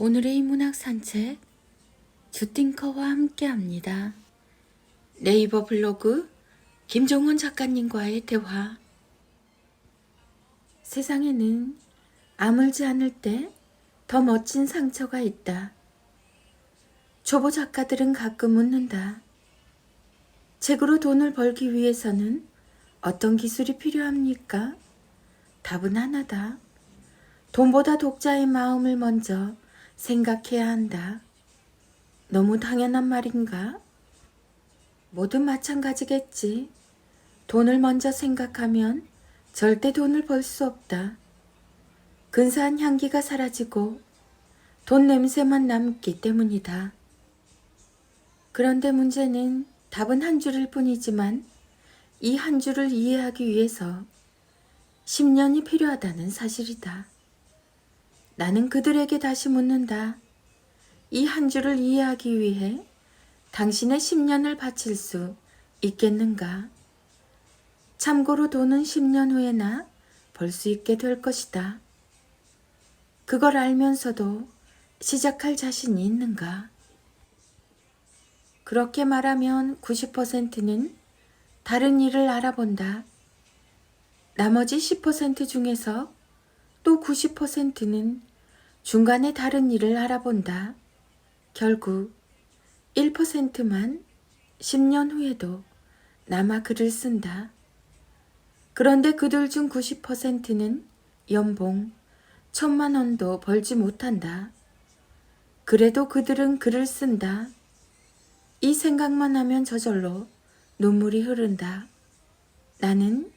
오늘의 문학 산책 주띵커와 함께합니다. 네이버 블로그 김종원 작가님과의 대화. 세상에는 아물지 않을 때 더 멋진 상처가 있다. 초보 작가들은 가끔 묻는다. 책으로 돈을 벌기 위해서는 어떤 기술이 필요합니까? 답은 하나다. 돈보다 독자의 마음을 먼저 생각해야 한다. 너무 당연한 말인가? 모두 마찬가지겠지. 돈을 먼저 생각하면 절대 돈을 벌 수 없다. 근사한 향기가 사라지고 돈 냄새만 남기 때문이다. 그런데 문제는 답은 한 줄일 뿐이지만 이 한 줄을 이해하기 위해서 10년이 필요하다는 사실이다. 나는 그들에게 다시 묻는다. 이 한 줄을 이해하기 위해 당신의 10년을 바칠 수 있겠는가? 참고로 돈은 10년 후에나 벌 수 있게 될 것이다. 그걸 알면서도 시작할 자신이 있는가? 그렇게 말하면 90%는 다른 일을 알아본다. 나머지 10% 중에서 또 90%는 중간에 다른 일을 알아본다. 결국 1%만 10년 후에도 남아 글을 쓴다. 그런데 그들 중 90%는 연봉 1,000만 원도 벌지 못한다. 그래도 그들은 글을 쓴다. 이 생각만 하면 저절로 눈물이 흐른다. 나는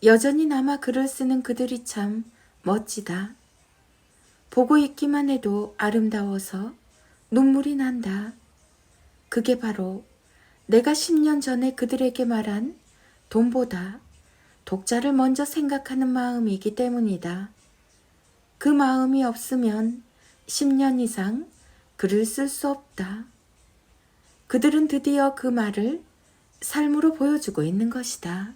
여전히 남아 글을 쓰는 그들이 참 멋지다. 보고 있기만 해도 아름다워서 눈물이 난다. 그게 바로 내가 10년 전에 그들에게 말한 돈보다 독자를 먼저 생각하는 마음이기 때문이다. 그 마음이 없으면 10년 이상 글을 쓸 수 없다. 그들은 드디어 그 말을 삶으로 보여주고 있는 것이다.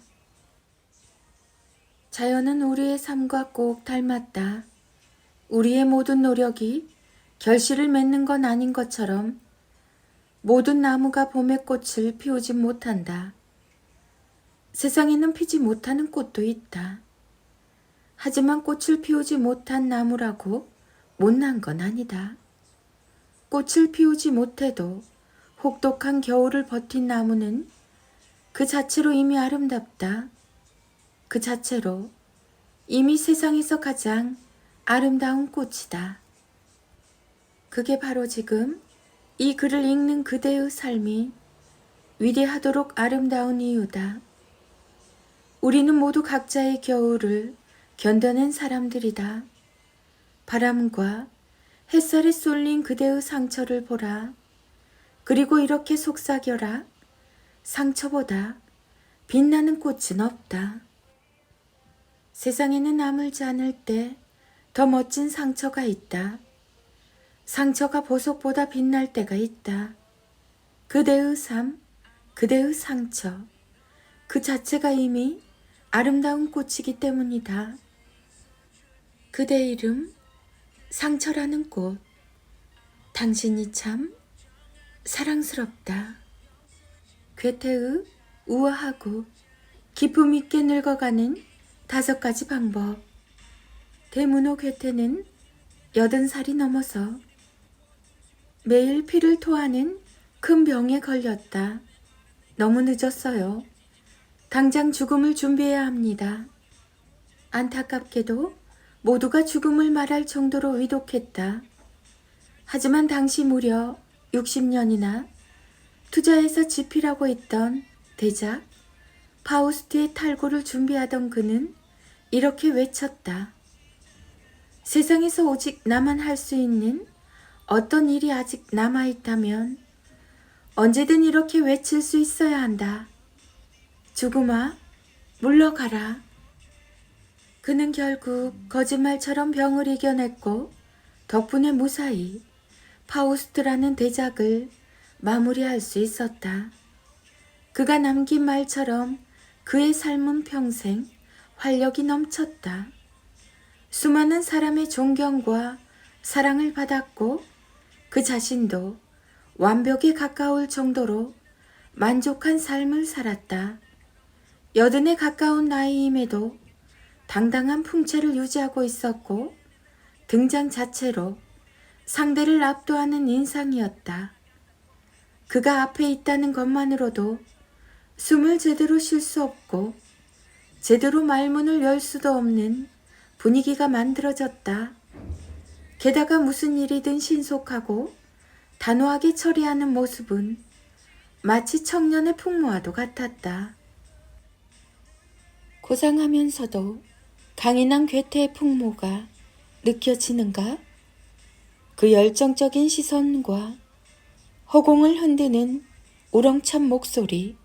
자연은 우리의 삶과 꼭 닮았다. 우리의 모든 노력이 결실을 맺는 건 아닌 것처럼 모든 나무가 봄의 꽃을 피우지 못한다. 세상에는 피지 못하는 꽃도 있다. 하지만 꽃을 피우지 못한 나무라고 못난 건 아니다. 꽃을 피우지 못해도 혹독한 겨울을 버틴 나무는 그 자체로 이미 아름답다. 그 자체로 이미 세상에서 가장 아름다운 꽃이다. 그게 바로 지금 이 글을 읽는 그대의 삶이 위대하도록 아름다운 이유다. 우리는 모두 각자의 겨울을 견뎌낸 사람들이다. 바람과 햇살에 쏠린 그대의 상처를 보라. 그리고 이렇게 속삭여라. 상처보다 빛나는 꽃은 없다. 세상에는 아물지 않을 때 더 멋진 상처가 있다. 상처가 보석보다 빛날 때가 있다. 그대의 삶, 그대의 상처, 그 자체가 이미 아름다운 꽃이기 때문이다. 그대 이름, 상처라는 꽃, 당신이 참 사랑스럽다. 괴테의 우아하고 기품 있게 늙어가는 5가지 방법. 대문호 괴테는 80살이 넘어서 매일 피를 토하는 큰 병에 걸렸다. 너무 늦었어요. 당장 죽음을 준비해야 합니다. 안타깝게도 모두가 죽음을 말할 정도로 위독했다. 하지만 당시 무려 60년이나 투자해서 집필하고 있던 대작 파우스트의 탈고를 준비하던 그는 이렇게 외쳤다. 세상에서 오직 나만 할 수 있는 어떤 일이 아직 남아있다면 언제든 이렇게 외칠 수 있어야 한다. 죽음아, 물러가라. 그는 결국 거짓말처럼 병을 이겨냈고 덕분에 무사히 파우스트라는 대작을 마무리할 수 있었다. 그가 남긴 말처럼 그의 삶은 평생 활력이 넘쳤다. 수많은 사람의 존경과 사랑을 받았고 그 자신도 완벽에 가까울 정도로 만족한 삶을 살았다. 80에 가까운 나이임에도 당당한 풍채를 유지하고 있었고 등장 자체로 상대를 압도하는 인상이었다. 그가 앞에 있다는 것만으로도 숨을 제대로 쉴 수 없고 제대로 말문을 열 수도 없는 분위기가 만들어졌다. 게다가 무슨 일이든 신속하고 단호하게 처리하는 모습은 마치 청년의 풍모와도 같았다. 고상하면서도 강인한 괴테의 풍모가 느껴지는가? 그 열정적인 시선과 허공을 흔드는 우렁찬 목소리,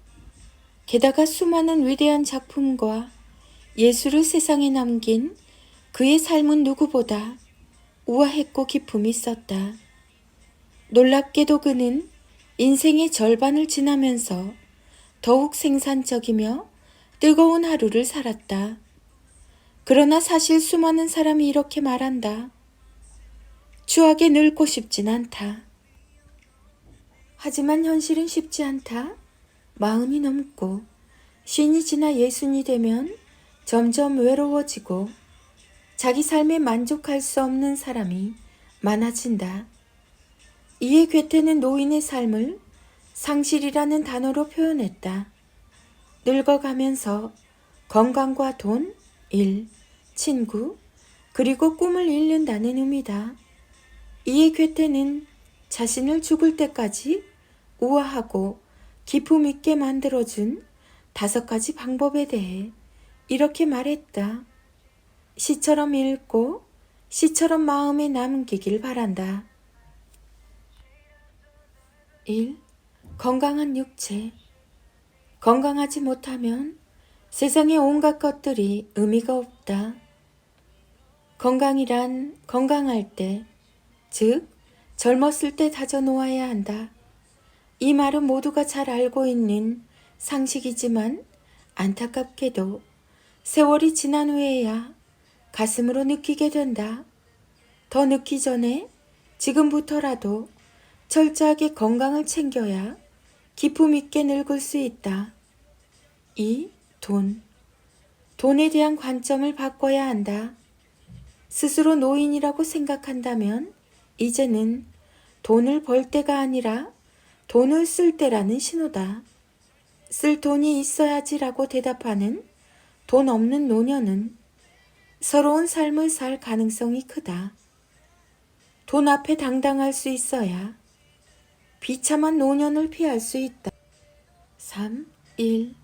게다가 수많은 위대한 작품과 예술을 세상에 남긴 그의 삶은 누구보다 우아했고 기품이 있었다. 놀랍게도 그는 인생의 절반을 지나면서 더욱 생산적이며 뜨거운 하루를 살았다. 그러나 사실 수많은 사람이 이렇게 말한다. 추하게 늙고 싶진 않다. 하지만 현실은 쉽지 않다. 40이 넘고 50이 지나 60이 되면 점점 외로워지고 자기 삶에 만족할 수 없는 사람이 많아진다. 이에 괴테는 노인의 삶을 상실이라는 단어로 표현했다. 늙어가면서 건강과 돈, 일, 친구, 그리고 꿈을 잃는다는 의미다. 이에 괴테는 자신을 죽을 때까지 우아하고 기품 있게 만들어준 5가지 방법에 대해 이렇게 말했다. 시처럼 읽고 시처럼 마음에 남기길 바란다. 1. 건강한 육체. 건강하지 못하면 세상의 온갖 것들이 의미가 없다. 건강이란 건강할 때, 즉 젊었을 때 다져놓아야 한다. 이 말은 모두가 잘 알고 있는 상식이지만 안타깝게도 세월이 지난 후에야 가슴으로 느끼게 된다. 더 늦기 전에 지금부터라도 철저하게 건강을 챙겨야 기품 있게 늙을 수 있다. 2. 돈. 돈에 대한 관점을 바꿔야 한다. 스스로 노인이라고 생각한다면 이제는 돈을 벌 때가 아니라 돈을 쓸 때라는 신호다. 쓸 돈이 있어야지라고 대답하는 돈 없는 노년은 서러운 삶을 살 가능성이 크다. 돈 앞에 당당할 수 있어야 비참한 노년을 피할 수 있다. 3. 1.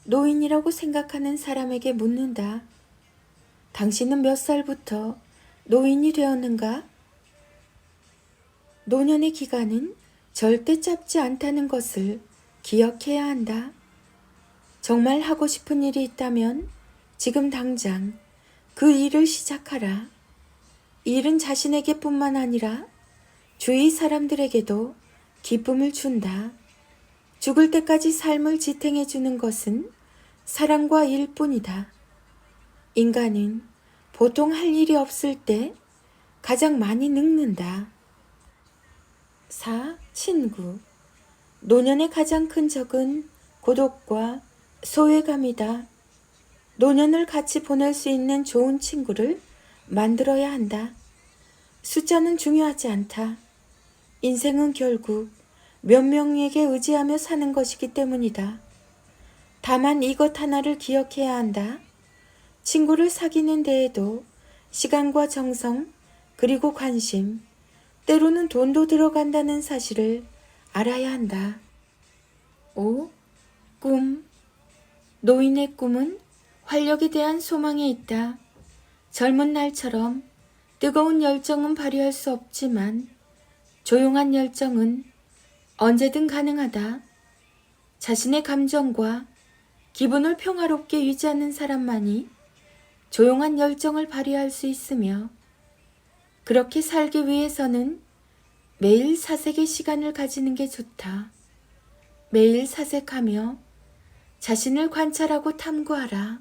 노인이라고 생각하는 사람에게 묻는다. 당신은 몇 살부터 노인이 되었는가? 노년의 기간은 절대 짧지 않다는 것을 기억해야 한다. 정말 하고 싶은 일이 있다면 지금 당장 그 일을 시작하라. 일은 자신에게뿐만 아니라 주위 사람들에게도 기쁨을 준다. 죽을 때까지 삶을 지탱해 주는 것은 사랑과 일뿐이다. 인간은 보통 할 일이 없을 때 가장 많이 늙는다. 4. 친구. 노년의 가장 큰 적은 고독과 소외감이다. 노년을 같이 보낼 수 있는 좋은 친구를 만들어야 한다. 숫자는 중요하지 않다. 인생은 결국 몇 명에게 의지하며 사는 것이기 때문이다. 다만 이것 하나를 기억해야 한다. 친구를 사귀는 데에도 시간과 정성, 그리고 관심, 때로는 돈도 들어간다는 사실을 알아야 한다. 5. 꿈. 노인의 꿈은 활력에 대한 소망에 있다. 젊은 날처럼 뜨거운 열정은 발휘할 수 없지만 조용한 열정은 언제든 가능하다. 자신의 감정과 기분을 평화롭게 유지하는 사람만이 조용한 열정을 발휘할 수 있으며 그렇게 살기 위해서는 매일 사색의 시간을 가지는 게 좋다. 매일 사색하며 자신을 관찰하고 탐구하라.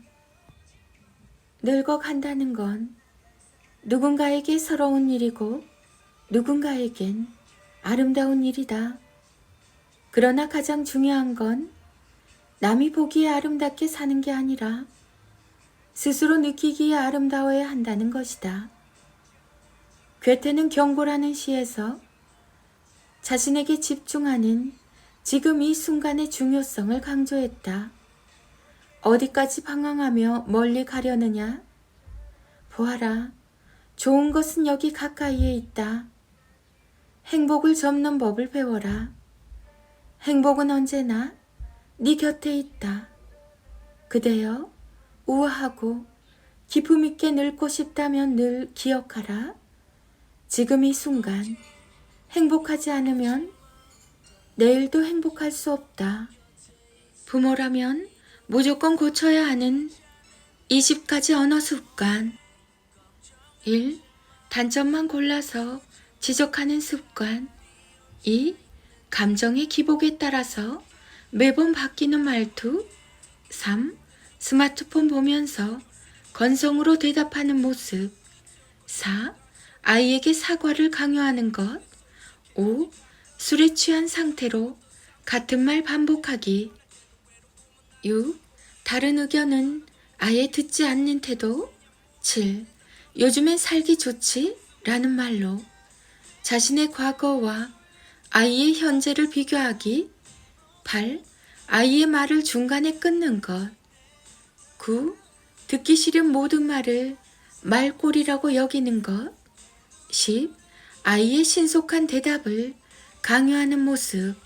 늙어간다는 건 누군가에게 서러운 일이고 누군가에겐 아름다운 일이다. 그러나 가장 중요한 건 남이 보기에 아름답게 사는 게 아니라 스스로 느끼기에 아름다워야 한다는 것이다. 괴테는 경고라는 시에서 자신에게 집중하는 지금 이 순간의 중요성을 강조했다. 어디까지 방황하며 멀리 가려느냐? 보아라, 좋은 것은 여기 가까이에 있다. 행복을 접는 법을 배워라. 행복은 언제나 네 곁에 있다. 그대여, 우아하고 기품 있게 늙고 싶다면 늘 기억하라. 지금 이 순간 행복하지 않으면 내일도 행복할 수 없다. 부모라면 무조건 고쳐야 하는 20가지 언어 습관. 1. 단점만 골라서 지적하는 습관. 2. 감정의 기복에 따라서 매번 바뀌는 말투. 3. 스마트폰 보면서 건성으로 대답하는 모습. 4. 아이에게 사과를 강요하는 것. 5. 술에 취한 상태로 같은 말 반복하기. 6. 다른 의견은 아예 듣지 않는 태도. 7. 요즘엔 살기 좋지? 라는 말로 자신의 과거와 아이의 현재를 비교하기. 8. 아이의 말을 중간에 끊는 것. 9. 듣기 싫은 모든 말을 말꼬리라고 여기는 것. 10. 아이의 신속한 대답을 강요하는 모습.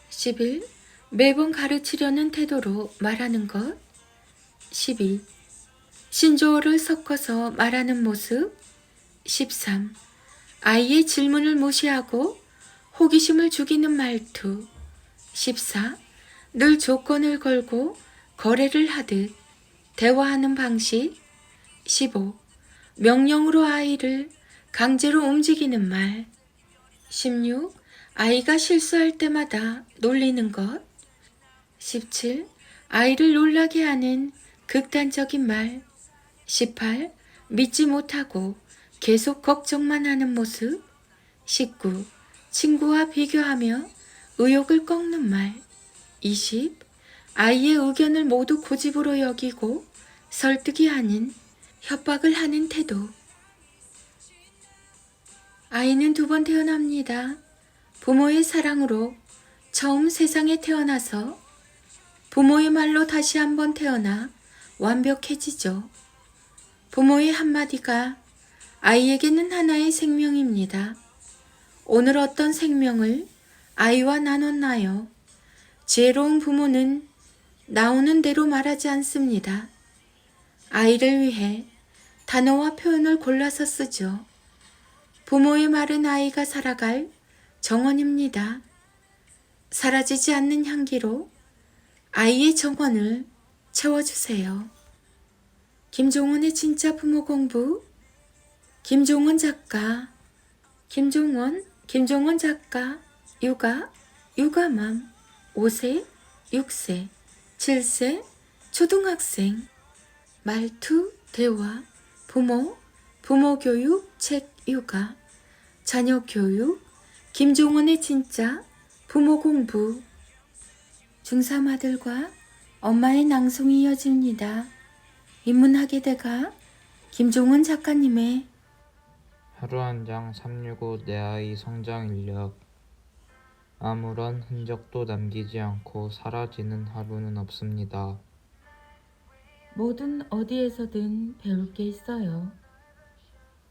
11. 매번 가르치려는 태도로 말하는 것. 12. 신조어를 섞어서 말하는 모습. 13. 아이의 질문을 무시하고 호기심을 죽이는 말투. 14. 늘 조건을 걸고 거래를 하듯 대화하는 방식. 15. 명령으로 아이를 강제로 움직이는 말. 16. 아이가 실수할 때마다 놀리는 것. 17. 아이를 놀라게 하는 극단적인 말. 18. 믿지 못하고 계속 걱정만 하는 모습. 19. 친구와 비교하며 의욕을 꺾는 말. 20. 아이의 의견을 모두 고집으로 여기고 설득이 아닌 협박을 하는 태도. 아이는 2번 태어납니다. 부모의 사랑으로 처음 세상에 태어나서 부모의 말로 다시 한번 태어나 완벽해지죠. 부모의 한마디가 아이에게는 하나의 생명입니다. 오늘 어떤 생명을 아이와 나눴나요? 지혜로운 부모는 나오는 대로 말하지 않습니다. 아이를 위해 단어와 표현을 골라서 쓰죠. 부모의 말은 아이가 살아갈 정원입니다. 사라지지 않는 향기로 아이의 정원을 채워주세요. 김종원의 진짜 부모 공부. 김종원 작가. 김종원 작가. 육아맘. 5세, 6세, 7세, 초등학생. 말투, 대화, 부모 교육, 책 육아, 자녀 교육, 김종원의 진짜 부모 공부. 중3 아들과 엄마의 낭송이 이어집니다. 인문학의 대가 김종원 작가님의 하루 한 장 365 내 아이 성장 인력. 아무런 흔적도 남기지 않고 사라지는 하루는 없습니다. 뭐든 어디에서든 배울 게 있어요.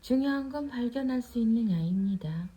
중요한 건 발견할 수 있느냐입니다.